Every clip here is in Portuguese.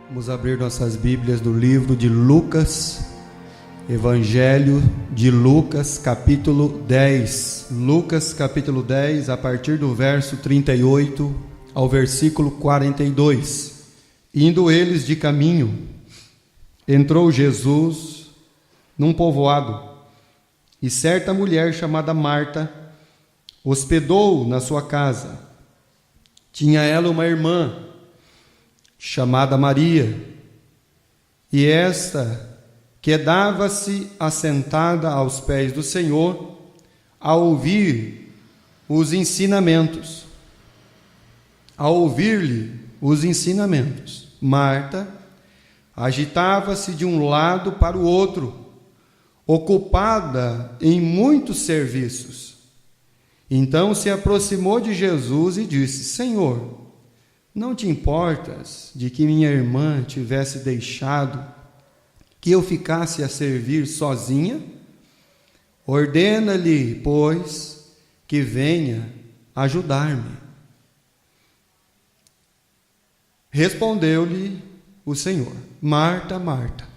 Vamos abrir nossas Bíblias no livro de Lucas, Evangelho de Lucas, capítulo 10. Lucas, capítulo 10, a partir do verso 38 ao versículo 42. Indo eles de caminho, entrou Jesus num povoado, e certa mulher chamada Marta hospedou na sua casa. Tinha ela uma irmã chamada Maria, e esta quedava-se assentada aos pés do Senhor, a ouvir os ensinamentos. Ao ouvir-lhe os ensinamentos, Marta agitava-se de um lado para o outro, ocupada em muitos serviços. Então se aproximou de Jesus e disse: Senhor, não te importas de que minha irmã tivesse deixado que eu ficasse a servir sozinha? Ordena-lhe, pois, que venha ajudar-me. Respondeu-lhe o Senhor: Marta, Marta,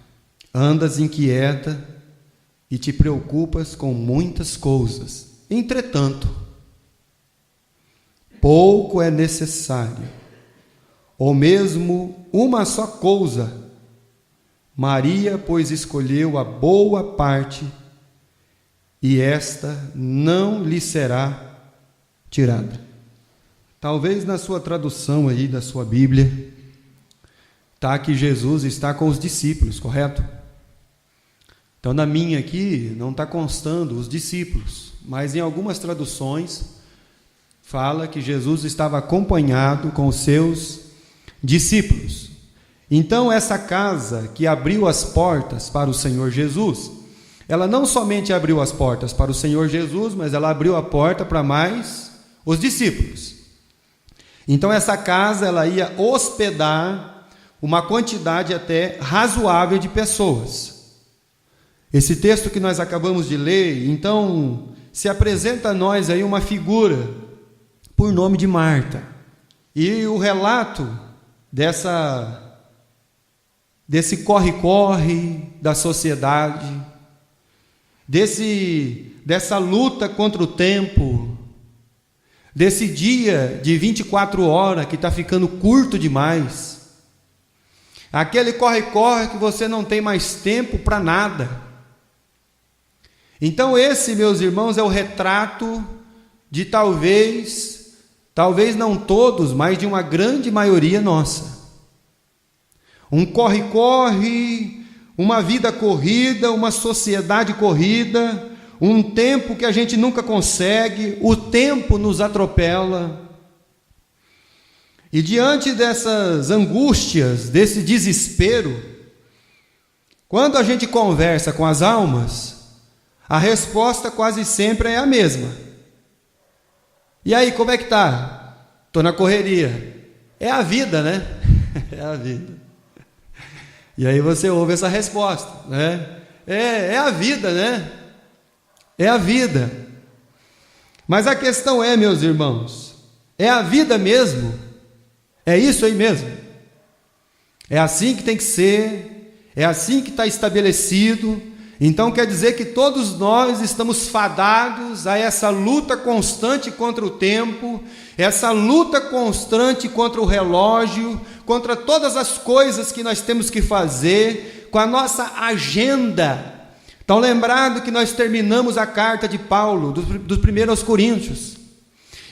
andas inquieta e te preocupas com muitas coisas. Entretanto, pouco é necessário, ou mesmo uma só coisa. Maria, pois, escolheu a boa parte, e esta não lhe será tirada. Talvez na sua tradução aí da sua Bíblia, está que Jesus está com os discípulos, correto? Então na minha aqui não está constando os discípulos, mas em algumas traduções fala que Jesus estava acompanhado com os seus discípulos. Então essa casa que abriu as portas para o Senhor Jesus, ela não somente abriu as portas para o Senhor Jesus, mas ela abriu a porta para mais os discípulos. Então essa casa ela ia hospedar uma quantidade até razoável de pessoas. Esse texto que nós acabamos de ler, então, se apresenta a nós aí uma figura por nome de Marta. E o relato desse corre-corre da sociedade, dessa luta contra o tempo, desse dia de 24 horas que está ficando curto demais, aquele corre-corre que você não tem mais tempo para nada. Então esse, meus irmãos, é o retrato de talvez não todos, mas de uma grande maioria nossa. Um corre-corre, uma vida corrida, uma sociedade corrida, um tempo que a gente nunca consegue, o tempo nos atropela. E diante dessas angústias, desse desespero, quando a gente conversa com as almas, a resposta quase sempre é a mesma. E aí, como é que tá? Estou na correria. É a vida, né? É a vida. E aí você ouve essa resposta, né? É a vida, né? É a vida. Mas a questão é, meus irmãos, é a vida mesmo? É isso aí mesmo? É assim que tem que ser? É assim que está estabelecido? Então quer dizer que todos nós estamos fadados a essa luta constante contra o tempo, essa luta constante contra o relógio, contra todas as coisas que nós temos que fazer, com a nossa agenda. Então lembrado que nós terminamos a carta de Paulo, dos 1 aos Coríntios,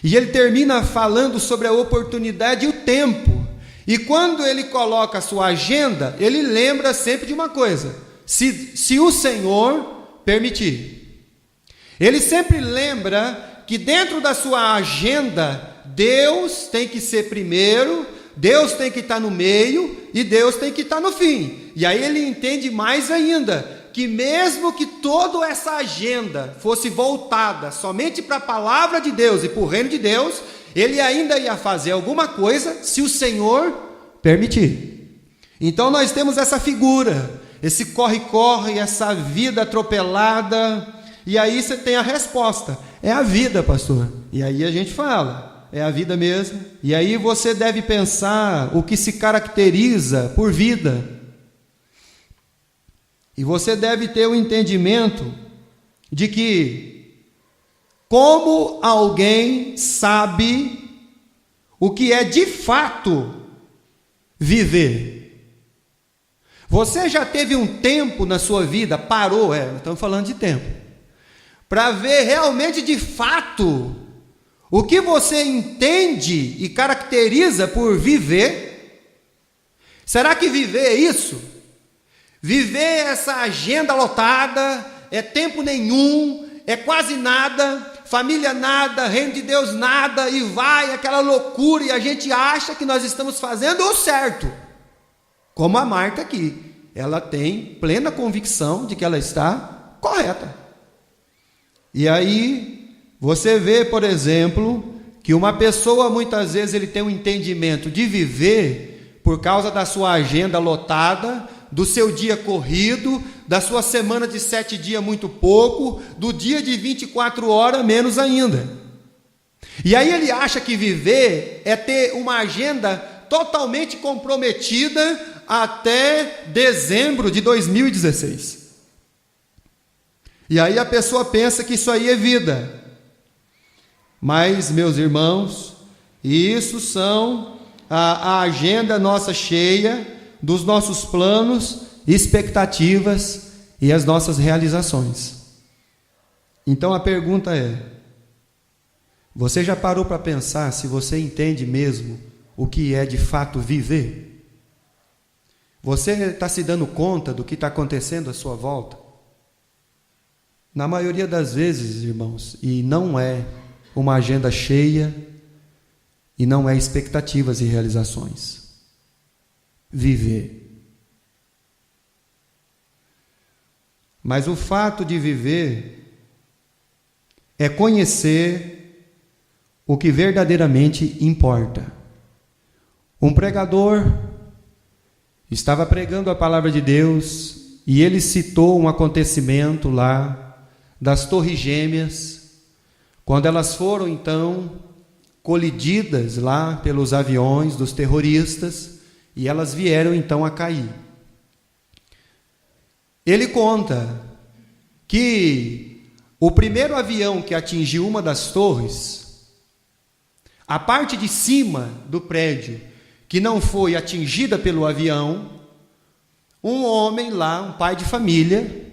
e ele termina falando sobre a oportunidade e o tempo, e quando ele coloca a sua agenda, ele lembra sempre de uma coisa: se o Senhor permitir. Ele sempre lembra que dentro da sua agenda, Deus tem que ser primeiro, Deus tem que estar no meio e Deus tem que estar no fim. E aí ele entende mais ainda, que mesmo que toda essa agenda fosse voltada somente para a palavra de Deus e para o reino de Deus, ele ainda ia fazer alguma coisa se o Senhor permitir. Então nós temos essa figura, esse corre-corre, essa vida atropelada, e aí você tem a resposta: é a vida, pastor. E aí a gente fala: é a vida mesmo. E aí você deve pensar o que se caracteriza por vida. E você deve ter o entendimento de que como alguém sabe o que é de fato viver. Você já teve um tempo na sua vida, parou, estamos falando de tempo, para ver realmente de fato o que você entende e caracteriza por viver? Será que viver é isso? Viver essa agenda lotada, é tempo nenhum, é quase nada, família nada, reino de Deus nada, e vai aquela loucura, e a gente acha que nós estamos fazendo o certo. Como a Marta aqui, ela tem plena convicção de que ela está correta. E aí, você vê, por exemplo, que uma pessoa muitas vezes ele tem um entendimento de viver por causa da sua agenda lotada, do seu dia corrido, da sua semana de 7 dias muito pouco, do dia de 24 horas menos ainda. E aí ele acha que viver é ter uma agenda totalmente comprometida até dezembro de 2016. E aí a pessoa pensa que isso aí é vida. Mas, meus irmãos, isso são a agenda nossa cheia dos nossos planos, expectativas e as nossas realizações. Então a pergunta é: você já parou para pensar se você entende mesmo o que é de fato viver? Você está se dando conta do que está acontecendo à sua volta? Na maioria das vezes, irmãos, e não é uma agenda cheia, e não é expectativas e realizações. Viver. Mas o fato de viver é conhecer o que verdadeiramente importa. Um pregador estava pregando a palavra de Deus e ele citou um acontecimento lá das Torres Gêmeas, quando elas foram então colididas lá pelos aviões dos terroristas e elas vieram então a cair. Ele conta que o primeiro avião que atingiu uma das torres, a parte de cima do prédio que não foi atingida pelo avião, um homem lá, um pai de família,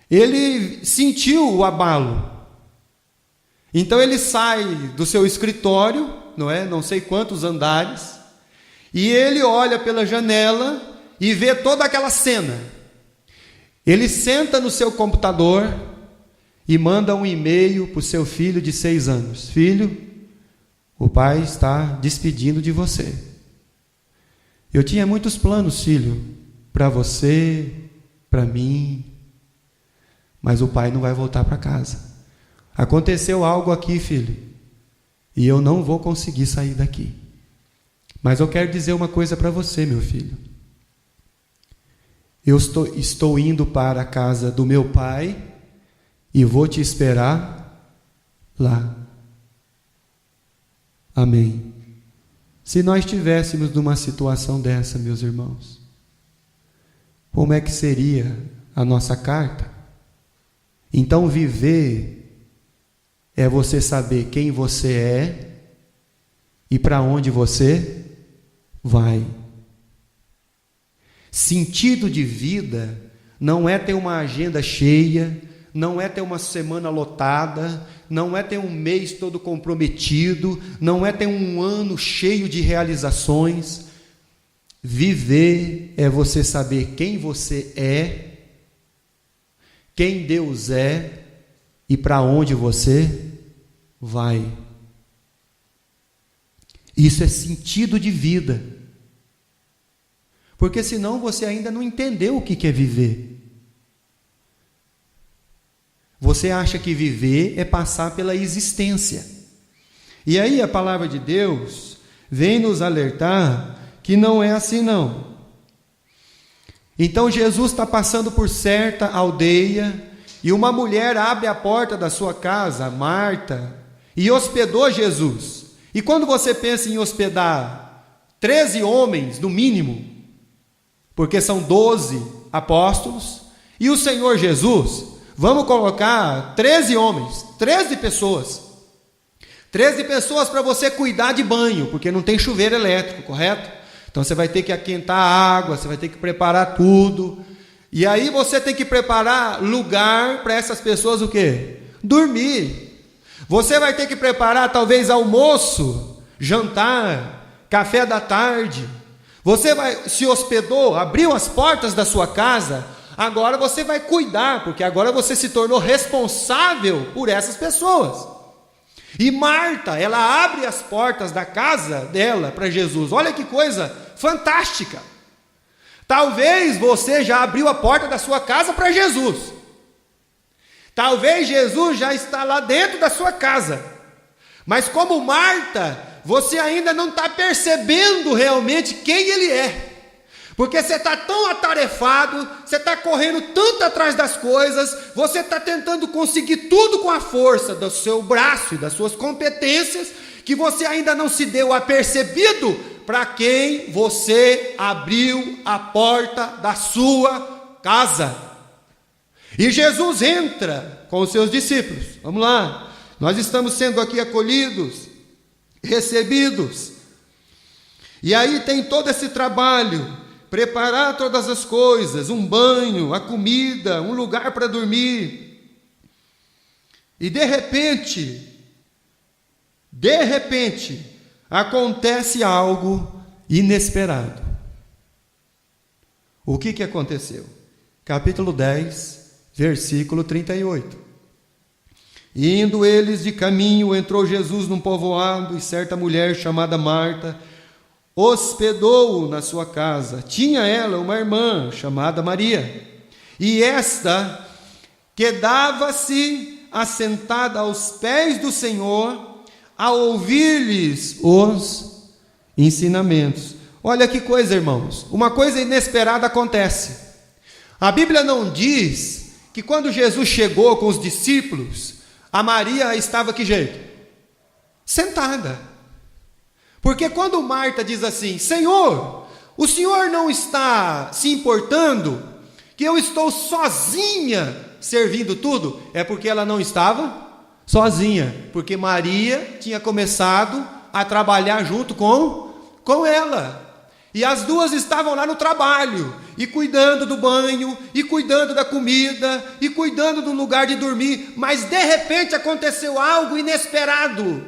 ele sentiu o abalo. Então ele sai do seu escritório, não sei quantos andares, e ele olha pela janela e vê toda aquela cena. Ele senta no seu computador e manda um e-mail para o seu filho de 6 anos. Filho, o pai está despedindo de você. Eu tinha muitos planos, filho, para você, para mim, mas o pai não vai voltar para casa. Aconteceu algo aqui, filho, e eu não vou conseguir sair daqui. Mas eu quero dizer uma coisa para você, meu filho. Eu estou indo para a casa do meu pai e vou te esperar lá. Amém. Se nós estivéssemos numa situação dessa, meus irmãos, como é que seria a nossa carta? Então viver é você saber quem você é e para onde você vai. Sentido de vida não é ter uma agenda cheia, não é ter uma semana lotada, não é ter um mês todo comprometido, não é ter um ano cheio de realizações. Viver é você saber quem você é, quem Deus é e para onde você vai. Isso é sentido de vida. Porque senão você ainda não entendeu o que é viver. Você acha que viver é passar pela existência. E aí a palavra de Deus vem nos alertar que não é assim não. Então Jesus está passando por certa aldeia e uma mulher abre a porta da sua casa, Marta, e hospedou Jesus. E quando você pensa em hospedar 13 homens, no mínimo, porque são 12 apóstolos, e o Senhor Jesus, vamos colocar 13 homens, 13 pessoas. 13 pessoas para você cuidar de banho, porque não tem chuveiro elétrico, correto? Então você vai ter que aquentar a água, você vai ter que preparar tudo. E aí você tem que preparar lugar para essas pessoas o quê? Dormir. Você vai ter que preparar talvez almoço, jantar, café da tarde. Você se hospedou, abriu as portas da sua casa, agora você vai cuidar, porque agora você se tornou responsável por essas pessoas. E Marta, ela abre as portas da casa dela para Jesus. Olha que coisa fantástica. Talvez você já abriu a porta da sua casa para Jesus. Talvez Jesus já está lá dentro da sua casa. Mas como Marta, você ainda não está percebendo realmente quem Ele é. Porque você está tão atarefado, você está correndo tanto atrás das coisas, você está tentando conseguir tudo com a força do seu braço e das suas competências, que você ainda não se deu apercebido para quem você abriu a porta da sua casa. E Jesus entra com os seus discípulos. Vamos lá, nós estamos sendo aqui acolhidos, recebidos. E aí tem todo esse trabalho, preparar todas as coisas, um banho, a comida, um lugar para dormir. E de repente, acontece algo inesperado. O que aconteceu? Capítulo 10, versículo 38. Indo eles de caminho, entrou Jesus num povoado, e certa mulher chamada Marta hospedou-o na sua casa. Tinha ela uma irmã chamada Maria, e esta quedava-se assentada aos pés do Senhor, a ouvir-lhes os ensinamentos. Olha que coisa, irmãos, uma coisa inesperada acontece. A Bíblia não diz que quando Jesus chegou com os discípulos, a Maria estava que jeito? Sentada. Porque quando Marta diz assim: Senhor, o Senhor não está se importando que eu estou sozinha servindo tudo? É porque ela não estava sozinha, porque Maria tinha começado a trabalhar junto com ela. E as duas estavam lá no trabalho, e cuidando do banho, e cuidando da comida, e cuidando do lugar de dormir. Mas de repente aconteceu algo inesperado,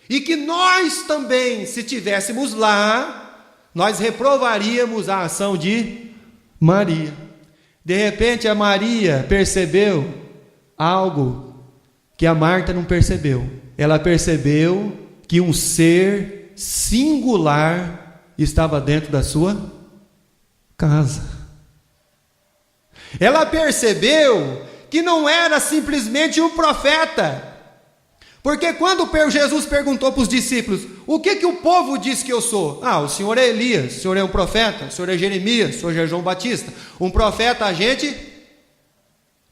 e que nós também, se tivéssemos lá, nós reprovaríamos a ação de Maria. De repente a Maria percebeu algo que a Marta não percebeu. Ela percebeu que um ser singular estava dentro da sua casa. Ela percebeu que não era simplesmente um profeta. Porque quando Jesus perguntou para os discípulos: o que o povo diz que eu sou? O senhor é Elias, o senhor é um profeta, o senhor é Jeremias, o senhor é João Batista. Um profeta a gente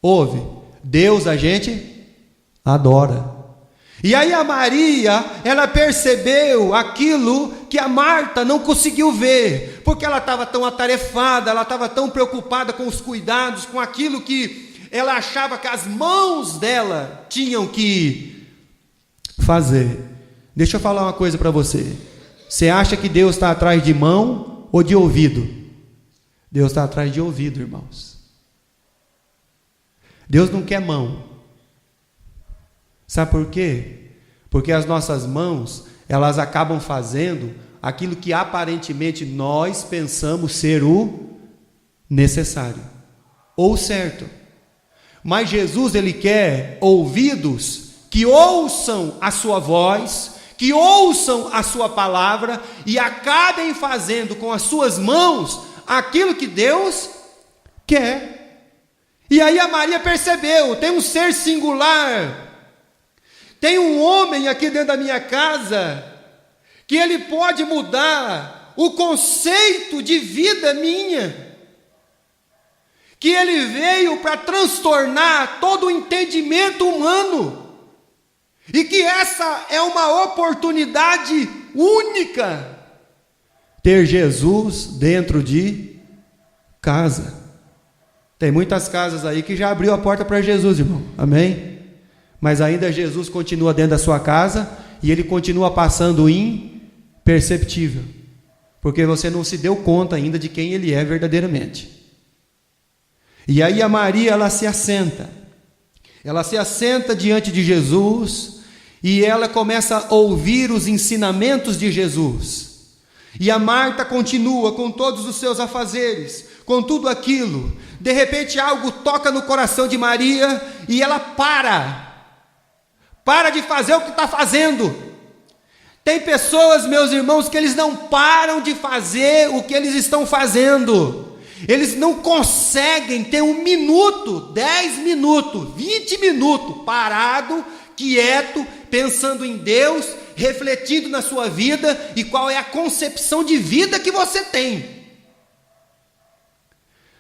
ouve, Deus a gente adora. E aí a Maria, ela percebeu aquilo que a Marta não conseguiu ver, porque ela estava tão atarefada, ela estava tão preocupada com os cuidados, com aquilo que ela achava que as mãos dela tinham que fazer. Deixa eu falar uma coisa para você. Você acha que Deus está atrás de mão ou de ouvido? Deus está atrás de ouvido, irmãos. Deus não quer mão. Sabe por quê? Porque as nossas mãos, elas acabam fazendo aquilo que aparentemente nós pensamos ser o necessário ou certo. Mas Jesus, Ele quer ouvidos que ouçam a sua voz, que ouçam a sua palavra e acabem fazendo com as suas mãos aquilo que Deus quer. E aí a Maria percebeu: tem um ser singular, tem um homem aqui dentro da minha casa, que ele pode mudar o conceito de vida minha, que ele veio para transtornar todo o entendimento humano. E que essa é uma oportunidade única, ter Jesus dentro de casa. Tem muitas casas aí que já abriu a porta para Jesus, irmão, amém? Mas ainda Jesus continua dentro da sua casa e ele continua passando imperceptível, porque você não se deu conta ainda de quem ele é verdadeiramente. E aí a Maria, ela se assenta diante de Jesus e ela começa a ouvir os ensinamentos de Jesus. E a Marta continua com todos os seus afazeres, com tudo aquilo. De repente algo toca no coração de Maria e ela para de fazer o que está fazendo. Tem pessoas, meus irmãos, que eles não param de fazer o que eles estão fazendo. Eles não conseguem ter 1 minuto, 10 minutos, 20 minutos parado, quieto, pensando em Deus, refletindo na sua vida e qual é a concepção de vida que você tem.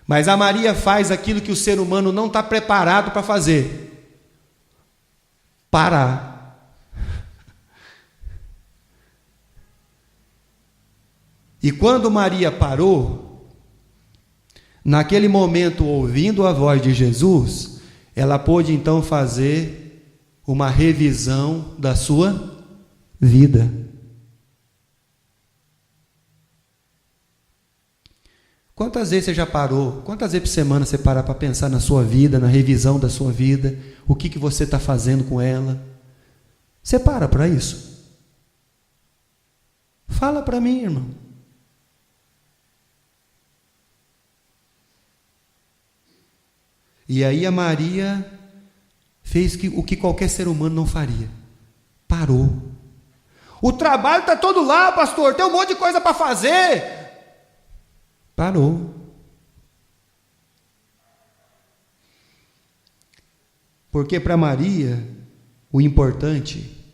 Mas a Maria faz aquilo que o ser humano não está preparado para fazer: parar. E quando Maria parou, naquele momento, ouvindo a voz de Jesus, ela pôde então fazer uma revisão da sua vida. Quantas vezes você já parou? Quantas vezes por semana você para pensar na sua vida, na revisão da sua vida? O que você está fazendo com ela? Você para isso? Fala para mim, irmão. E aí a Maria fez o que qualquer ser humano não faria: parou. O trabalho está todo lá, pastor, tem um monte de coisa para fazer. Parou. Porque para Maria o importante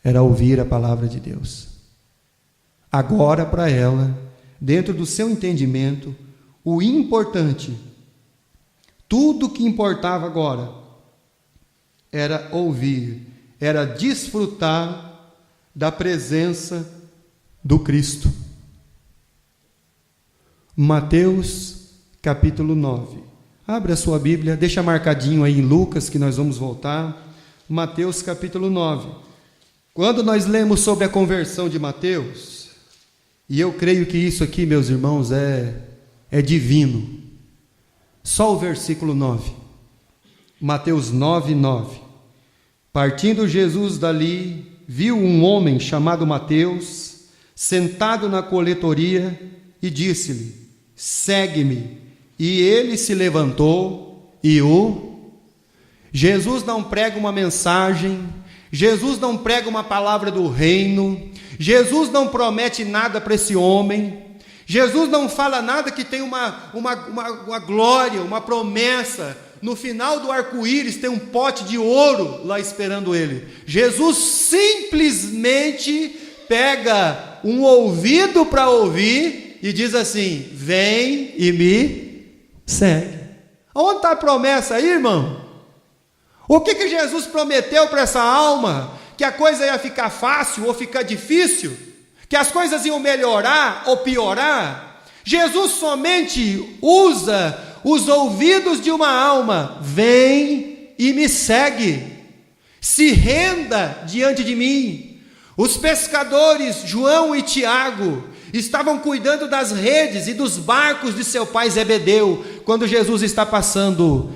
era ouvir a palavra de Deus. Agora, para ela, dentro do seu entendimento, o importante, tudo que importava agora, era ouvir, era desfrutar da presença do Cristo. Mateus capítulo 9. Abre a sua Bíblia, deixa marcadinho aí em Lucas, que nós vamos voltar. Mateus capítulo 9. Quando nós lemos sobre a conversão de Mateus, e eu creio que isso aqui, meus irmãos, é divino. Só o versículo 9. Mateus 9, 9. Partindo Jesus dali, viu um homem chamado Mateus, sentado na coletoria, e disse-lhe: segue-me. E ele se levantou e Jesus não prega uma mensagem, Jesus não prega uma palavra do reino, Jesus não promete nada para esse homem, Jesus não fala nada que tem uma glória, uma promessa. No final do arco-íris tem um pote de ouro lá esperando ele. Jesus simplesmente pega um ouvido para ouvir e diz assim: vem e me segue. Onde está a promessa aí, irmão? O que Jesus prometeu para essa alma? Que a coisa ia ficar fácil ou ficar difícil? Que as coisas iam melhorar ou piorar? Jesus somente usa os ouvidos de uma alma: vem e me segue, se renda diante de mim. Os pescadores João e Tiago estavam cuidando das redes e dos barcos de seu pai Zebedeu, quando Jesus está passando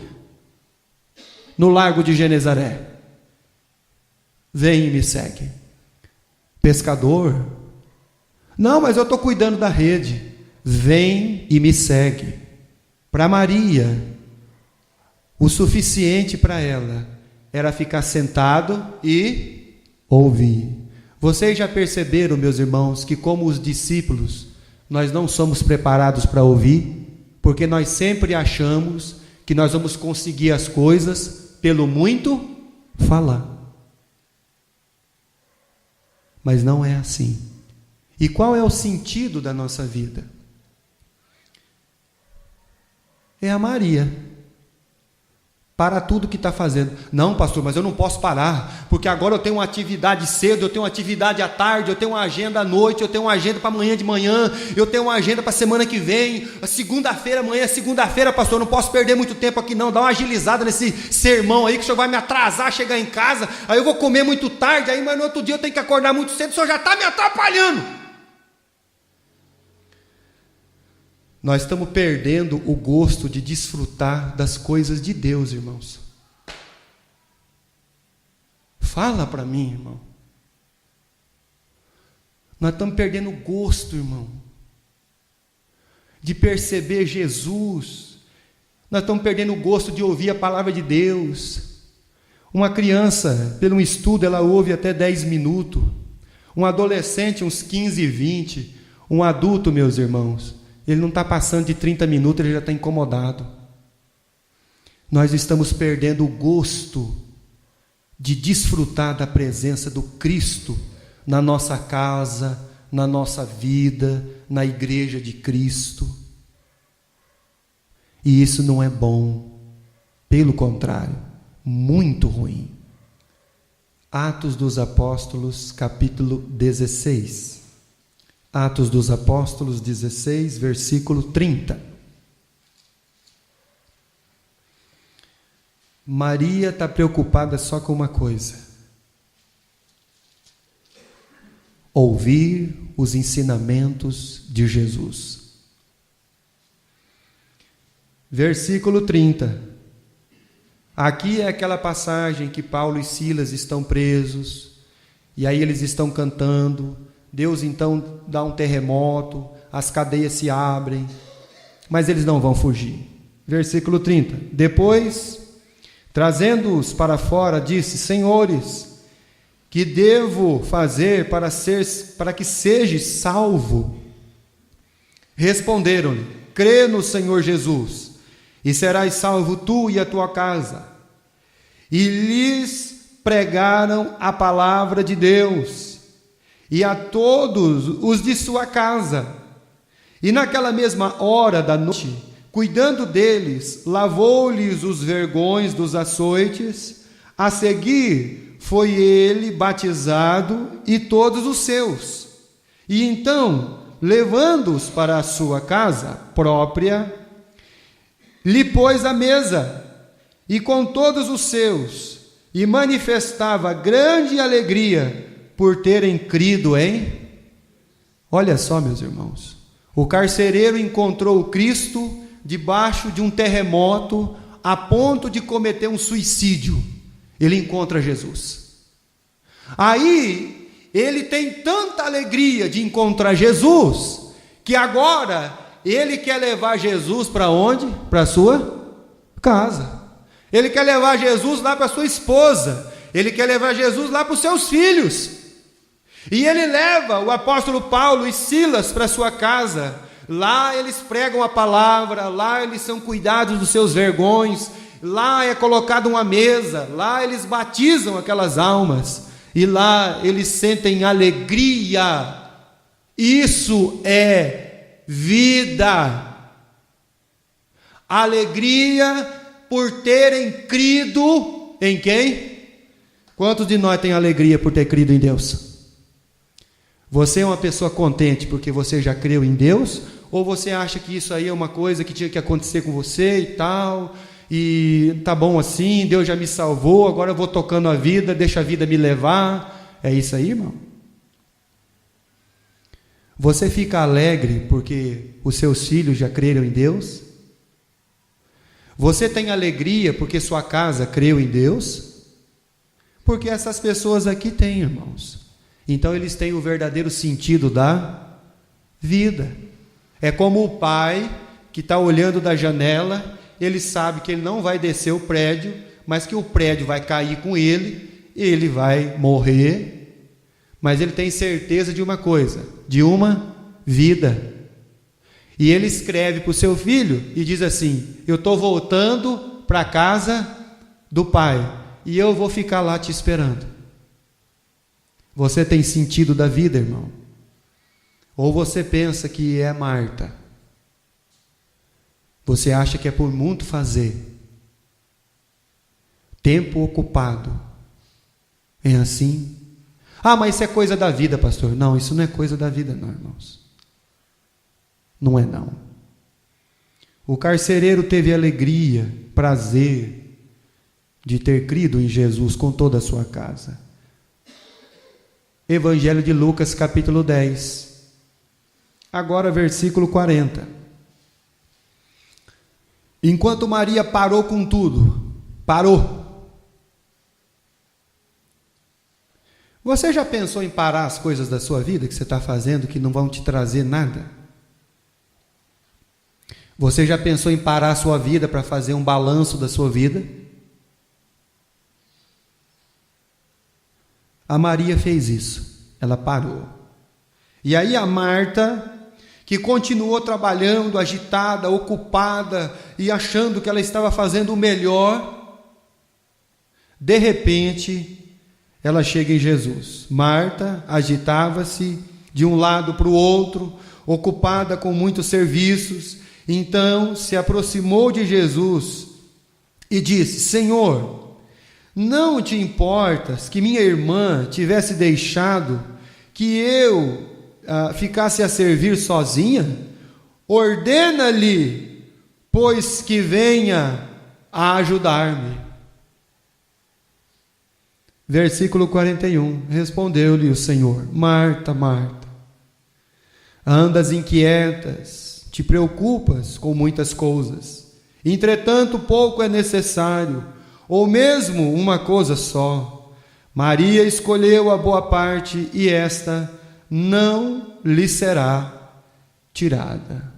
no largo de Genezaré. Vem e me segue. Pescador: não, mas eu estou cuidando da rede. Vem e me segue. Para Maria, o suficiente para ela era ficar sentado e ouvir. Vocês já perceberam, meus irmãos, que como os discípulos, nós não somos preparados para ouvir, porque nós sempre achamos que nós vamos conseguir as coisas pelo muito falar. Mas não é assim. E qual é o sentido da nossa vida? É a Maria. Para tudo que está fazendo. Não, pastor, mas eu não posso parar, porque agora eu tenho uma atividade cedo, eu tenho uma atividade à tarde, eu tenho uma agenda à noite, eu tenho uma agenda para amanhã de manhã, eu tenho uma agenda para a semana que vem, segunda-feira, amanhã é segunda-feira, pastor, eu não posso perder muito tempo aqui não, dá uma agilizada nesse sermão aí, que o senhor vai me atrasar a chegar em casa, aí eu vou comer muito tarde, aí, mas no outro dia eu tenho que acordar muito cedo, o senhor já está me atrapalhando. Nós estamos perdendo o gosto de desfrutar das coisas de Deus, irmãos. Fala para mim, irmão. Nós estamos perdendo o gosto, irmão, de perceber Jesus. Nós estamos perdendo o gosto de ouvir a palavra de Deus. Uma criança, pelo estudo, ela ouve até 10 minutos. Um adolescente, uns 15, 20. Um adulto, meus irmãos, ele não está passando de 30 minutos, ele já está incomodado. Nós estamos perdendo o gosto de desfrutar da presença do Cristo na nossa casa, na nossa vida, na igreja de Cristo. E isso não é bom, pelo contrário, muito ruim. Atos dos Apóstolos, capítulo 16. Atos dos Apóstolos 16, versículo 30. Maria está preocupada só com uma coisa: ouvir os ensinamentos de Jesus. Versículo 30. Aqui é aquela passagem que Paulo e Silas estão presos, e aí eles estão cantando. Deus então dá um terremoto, as cadeias se abrem, mas eles não vão fugir. Versículo 30. Depois, trazendo-os para fora, disse: Senhores, que devo fazer para que sejas salvo? Responderam-lhe: crê no Senhor Jesus, e serás salvo tu e a tua casa. E lhes pregaram a palavra de Deus, e a todos os de sua casa. E naquela mesma hora da noite, cuidando deles, lavou-lhes os vergões dos açoites. A seguir, foi ele batizado e todos os seus. E então, levando-os para a sua casa própria, lhe pôs à mesa, e com todos os seus, e manifestava grande alegria por terem crido em... Olha só, meus irmãos, o carcereiro encontrou o Cristo debaixo de um terremoto, a ponto de cometer um suicídio. Ele encontra Jesus. Aí, ele tem tanta alegria de encontrar Jesus, que agora ele quer levar Jesus para onde? Para a sua casa. Ele quer levar Jesus lá para a sua esposa. Ele quer levar Jesus lá para os seus filhos. E ele leva o apóstolo Paulo e Silas para sua casa. Lá eles pregam a palavra, lá eles são cuidados dos seus vergões, lá é colocada uma mesa, lá eles batizam aquelas almas, e lá eles sentem alegria. Isso é vida. Alegria por terem crido em quem? Quantos de nós tem alegria por ter crido em Deus? Você é uma pessoa contente porque você já creu em Deus? Ou você acha que isso aí é uma coisa que tinha que acontecer com você e tal, e tá bom assim, Deus já me salvou, agora eu vou tocando a vida, deixa a vida me levar? É isso aí, irmão? Você fica alegre porque os seus filhos já creram em Deus? Você tem alegria porque sua casa creu em Deus? Porque essas pessoas aqui têm, irmãos. Então eles têm o verdadeiro sentido da vida. É como o pai que está olhando da janela, ele sabe que ele não vai descer o prédio, mas que o prédio vai cair com ele vai morrer, mas ele tem certeza de uma coisa, de uma vida. E ele escreve para o seu filho e diz assim: eu estou voltando para a casa do pai, e eu vou ficar lá te esperando. Você tem sentido da vida, irmão? Ou você pensa que é Marta? Você acha que é por muito fazer? Tempo ocupado. É assim? Ah, mas isso é coisa da vida, pastor. Não, isso não é coisa da vida, não, irmãos. Não é, não. O carcereiro teve alegria, prazer de ter crido em Jesus com toda a sua casa. Evangelho de Lucas, capítulo 10. Agora, versículo 40. Enquanto Maria parou com tudo, parou. Você já pensou em parar as coisas da sua vida que você está fazendo que não vão te trazer nada? Você já pensou em parar a sua vida para fazer um balanço da sua vida? A Maria fez isso, ela parou. E aí a Marta, que continuou trabalhando, agitada, ocupada e achando que ela estava fazendo o melhor, de repente ela chega em Jesus. Marta agitava-se de um lado para o outro, ocupada com muitos serviços. Então se aproximou de Jesus e disse: Senhor, não te importas que minha irmã tivesse deixado que eu ficasse a servir sozinha? Ordena-lhe, pois que venha a ajudar-me. Versículo 41, respondeu-lhe o Senhor: Marta, Marta, andas inquietas, te preocupas com muitas coisas, entretanto pouco é necessário, ou mesmo uma coisa só. Maria escolheu a boa parte, e esta não lhe será tirada.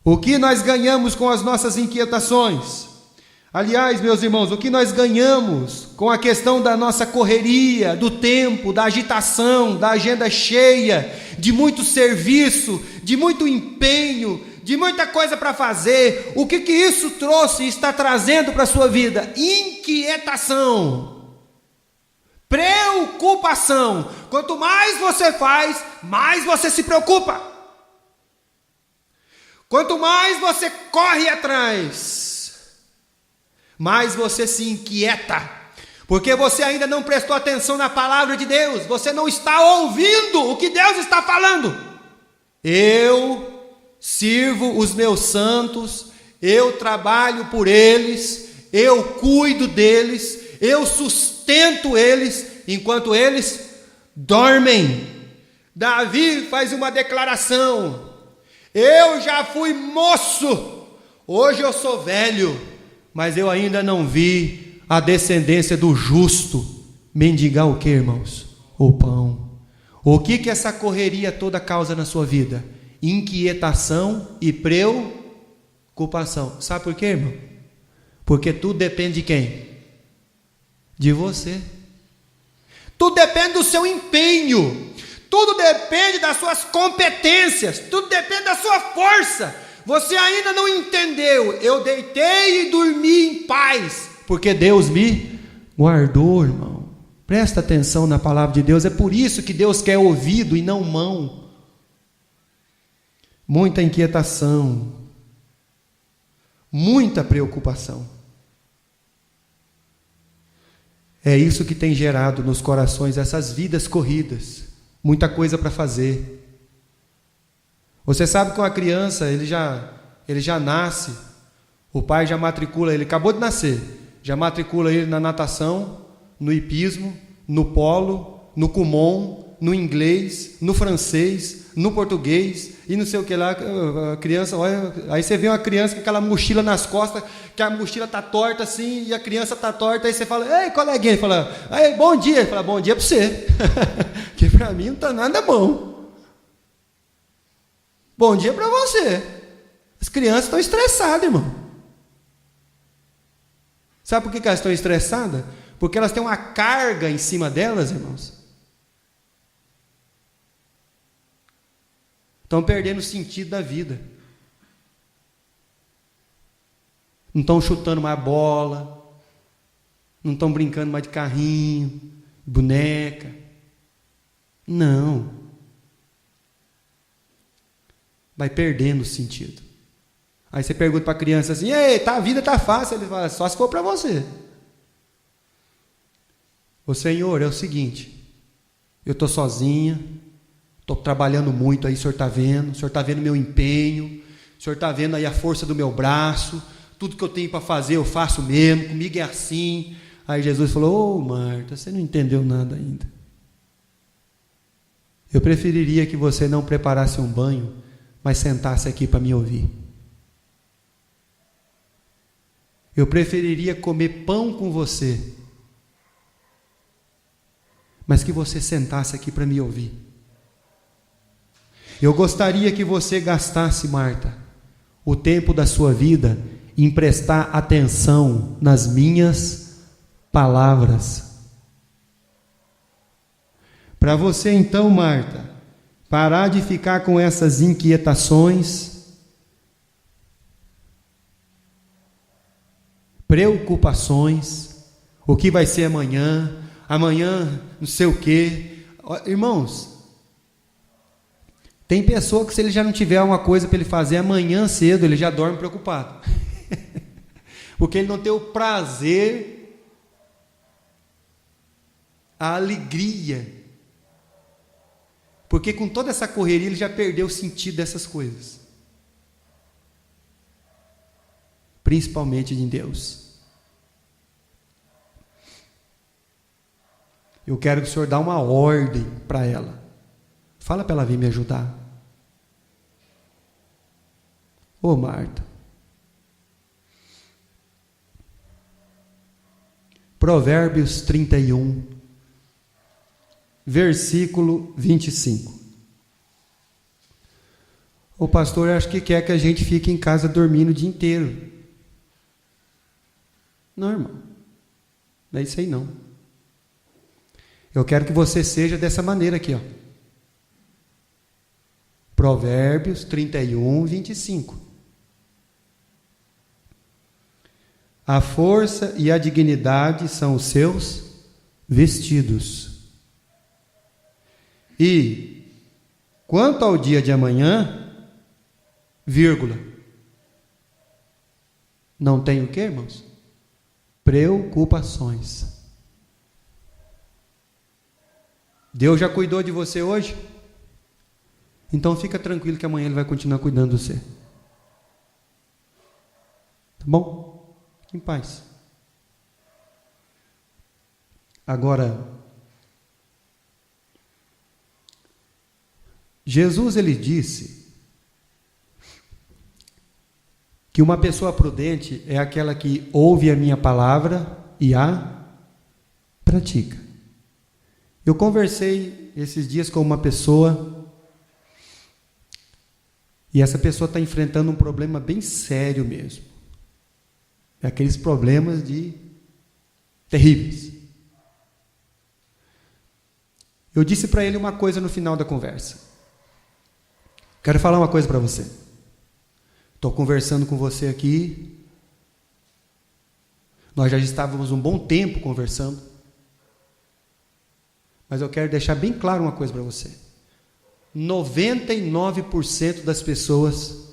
O que nós ganhamos com as nossas inquietações? Aliás, meus irmãos, o que nós ganhamos com a questão da nossa correria, do tempo, da agitação, da agenda cheia, de muito serviço, de muito empenho, de muita coisa para fazer? O que isso trouxe e está trazendo para a sua vida? Inquietação, preocupação. Quanto mais você faz, mais você se preocupa. Quanto mais você corre atrás, mais você se inquieta, porque você ainda não prestou atenção na palavra de Deus, você não está ouvindo o que Deus está falando. Eu sirvo os meus santos, eu trabalho por eles, eu cuido deles, eu sustento eles, enquanto eles dormem. Davi faz uma declaração: eu já fui moço, hoje eu sou velho, mas eu ainda não vi a descendência do justo mendigar o que, irmãos? O pão. O que essa correria toda causa na sua vida? Inquietação e preocupação. Sabe por quê, irmão? Porque tudo depende de quem? De você. Tudo depende do seu empenho, tudo depende das suas competências, tudo depende da sua força. Você ainda não entendeu. Eu deitei e dormi em paz, porque Deus me guardou, irmão. Presta atenção na palavra de Deus. É por isso que Deus quer ouvido e não mão. Muita inquietação, muita preocupação. É isso que tem gerado nos corações essas vidas corridas. Muita coisa para fazer. Você sabe que uma criança, ele já nasce, o pai já matricula ele, acabou de nascer, já matricula ele na natação, no hipismo, no polo, no kumon, no inglês, no francês, no português, e não sei o que lá. A criança, olha, aí você vê uma criança com aquela mochila nas costas, que a mochila está torta assim, e a criança está torta, aí você fala: ei, coleguinha, ele fala: ei, bom dia. Ele fala: bom dia para você, que para mim não está nada bom. Bom dia para você. As crianças estão estressadas, irmão. Sabe por que elas estão estressadas? Porque elas têm uma carga em cima delas, irmãos. Estão perdendo o sentido da vida. Não estão chutando mais bola. Não estão brincando mais de carrinho, boneca. Não. Vai perdendo o sentido. Aí você pergunta para a criança assim: ei, a vida está fácil. Ele fala: só se for para você. Ô Senhor, é o seguinte, eu estou sozinha, estou trabalhando muito aí, o Senhor está vendo meu empenho, o Senhor está vendo aí a força do meu braço, tudo que eu tenho para fazer eu faço mesmo, comigo é assim. Aí Jesus falou: ô Marta, você não entendeu nada ainda. Eu preferiria que você não preparasse um banho, mas sentasse aqui para me ouvir. Eu preferiria comer pão com você, mas que você sentasse aqui para me ouvir. Eu gostaria que você gastasse, Marta, o tempo da sua vida em prestar atenção nas minhas palavras. Para você então, Marta, parar de ficar com essas inquietações, preocupações, o que vai ser amanhã, não sei o quê. Irmãos, tem pessoa que se ele já não tiver uma coisa para ele fazer amanhã cedo, ele já dorme preocupado. Porque ele não tem o prazer, a alegria. Porque com toda essa correria ele já perdeu o sentido dessas coisas. Principalmente em Deus. Eu quero que o Senhor dê uma ordem para ela. Fala para ela vir me ajudar. Ô Marta. Provérbios 31, versículo 25. O pastor acho que quer que a gente fique em casa dormindo o dia inteiro. Não, irmão. Não é isso aí não. Eu quero que você seja dessa maneira aqui, ó. Provérbios 31, 25. A força e a dignidade são os seus vestidos. E, quanto ao dia de amanhã, vírgula, não tem o quê, irmãos? Preocupações. Deus já cuidou de você hoje? Então fica tranquilo que amanhã Ele vai continuar cuidando de você. Tá bom? Fique em paz. Agora, Jesus ele disse que uma pessoa prudente é aquela que ouve a minha palavra e a pratica. Eu conversei esses dias com uma pessoa e essa pessoa está enfrentando um problema bem sério mesmo. É aqueles problemas terríveis. Eu disse para ele uma coisa no final da conversa. Quero falar uma coisa para você. Estou conversando com você aqui. Nós já estávamos um bom tempo conversando. Mas eu quero deixar bem claro uma coisa para você. 99% das pessoas,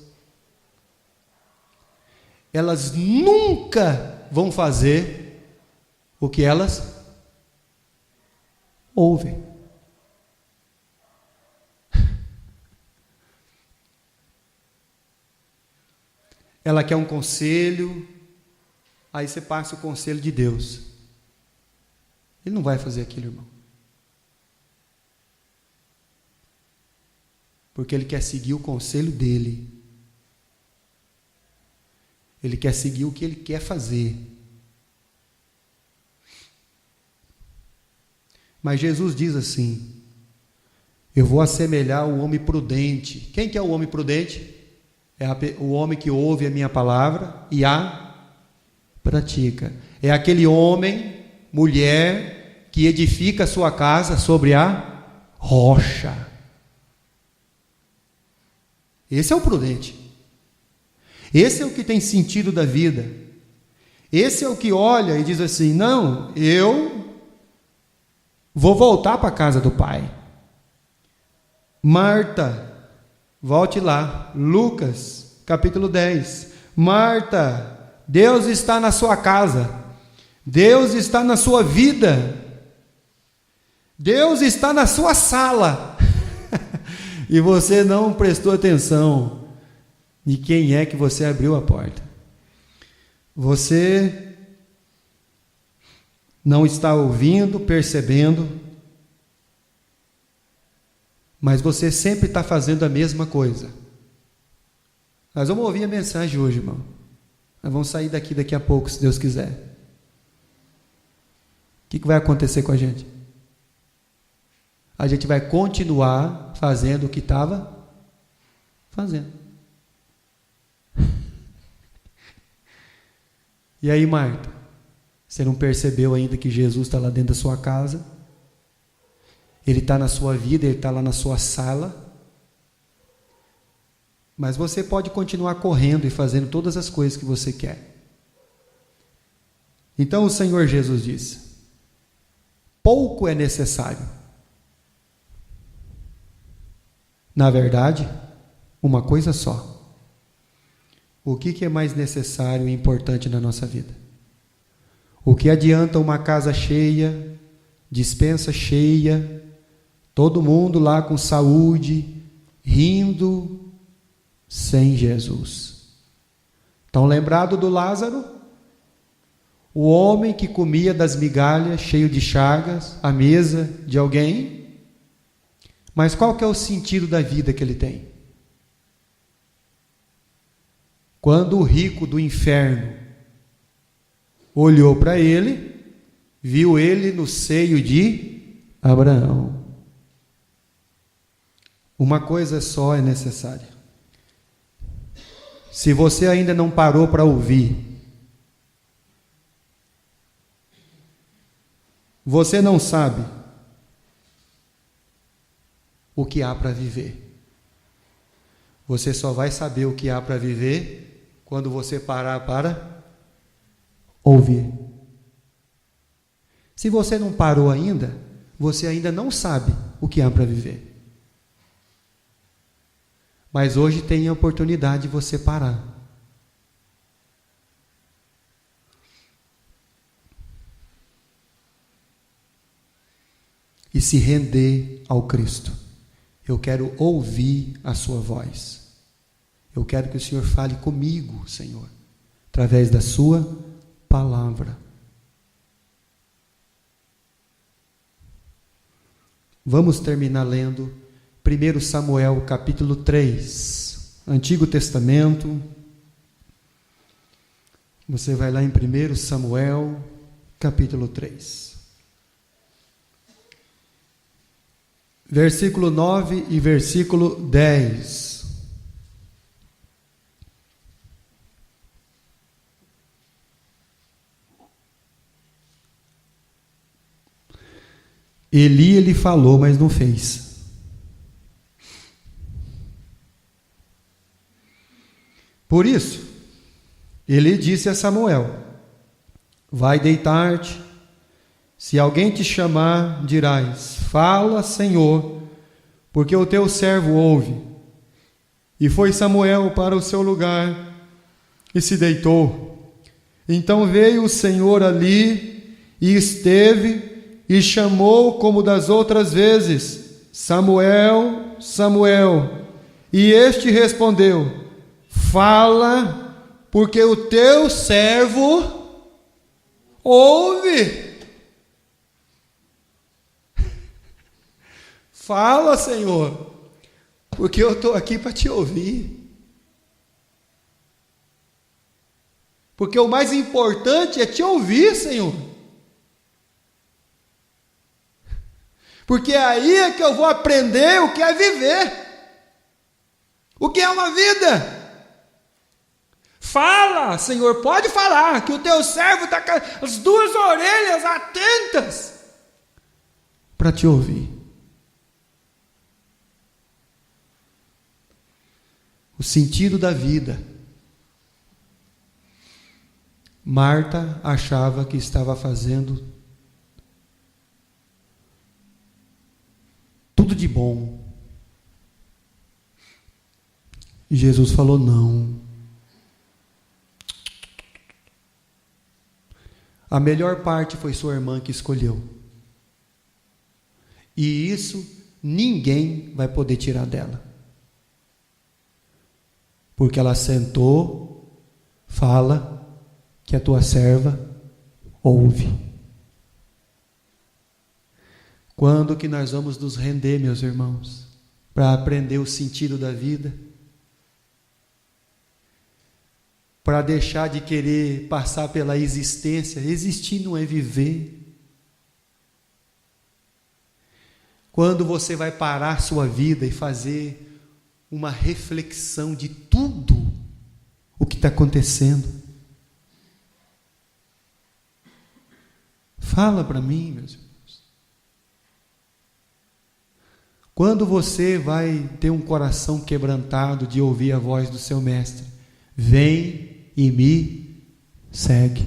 elas nunca vão fazer o que elas ouvem. Ela quer um conselho, aí você passa o conselho de Deus. Ele não vai fazer aquilo, irmão. Porque ele quer seguir o conselho dele. Ele quer seguir o que ele quer fazer. Mas Jesus diz assim: eu vou assemelhar o homem prudente. Quem que é o homem prudente? É o homem que ouve a minha palavra e a pratica. É aquele homem, mulher, que edifica a sua casa sobre a rocha. Esse é o prudente. Esse é o que tem sentido da vida. Esse é o que olha e diz assim: não, eu vou voltar para a casa do Pai. Marta, volte lá, Lucas, capítulo 10. Marta, Deus está na sua casa, Deus está na sua vida, Deus está na sua sala e você não prestou atenção de quem é que você abriu a porta. Você não está ouvindo, percebendo, mas você sempre está fazendo a mesma coisa. Nós vamos ouvir a mensagem hoje, irmão. Nós vamos sair daqui a pouco, se Deus quiser. O que vai acontecer com a gente? A gente vai continuar fazendo o que estava fazendo. E aí, Marta, você não percebeu ainda que Jesus está lá dentro da sua casa? Ele está na sua vida, Ele está lá na sua sala? Mas você pode continuar correndo e fazendo todas as coisas que você quer. Então o Senhor Jesus disse: pouco é necessário. Na verdade, uma coisa só. O que é mais necessário e importante na nossa vida? O que adianta uma casa cheia, despensa cheia, todo mundo lá com saúde, rindo, sem Jesus? Estão lembrados do Lázaro? O homem que comia das migalhas, cheio de chagas, à mesa de alguém? Mas qual que é o sentido da vida que ele tem? Quando o rico do inferno olhou para ele, viu ele no seio de Abraão. Uma coisa só é necessária. Se você ainda não parou para ouvir, você não sabe o que há para viver. Você só vai saber o que há para viver quando você parar para ouvir. Se você não parou ainda, você ainda não sabe o que há para viver. Mas hoje tem a oportunidade de você parar. E se render ao Cristo. Eu quero ouvir a sua voz. Eu quero que o Senhor fale comigo, Senhor, através da sua palavra. Vamos terminar lendo 1 Samuel capítulo 3, Antigo Testamento. Você vai lá em 1 Samuel capítulo 3. Versículo 9 e versículo 10. Ele falou, mas não fez. Por isso, ele disse a Samuel: vai deitar-te, se alguém te chamar, dirás: fala, Senhor, porque o teu servo ouve. E foi Samuel para o seu lugar e se deitou. Então veio o Senhor ali e esteve e chamou como das outras vezes: Samuel, Samuel. E este respondeu: fala, porque o teu servo ouve. Fala, Senhor, porque eu estou aqui para te ouvir. Porque o mais importante é te ouvir, Senhor. Porque aí é que eu vou aprender o que é viver. O que é uma vida. Fala, Senhor, pode falar, que o teu servo está com as duas orelhas atentas para te ouvir. O sentido da vida. Marta achava que estava fazendo tudo de bom. E Jesus falou: não. A melhor parte foi sua irmã que escolheu. E isso ninguém vai poder tirar dela. Porque ela sentou, fala, que a tua serva ouve. Quando que nós vamos nos render, meus irmãos, para aprender o sentido da vida? Para deixar de querer passar pela existência. Existir não é viver. Quando você vai parar sua vida e fazer uma reflexão de tudo o que está acontecendo. Fala para mim, meus irmãos. Quando você vai ter um coração quebrantado de ouvir a voz do seu mestre, vem e me segue.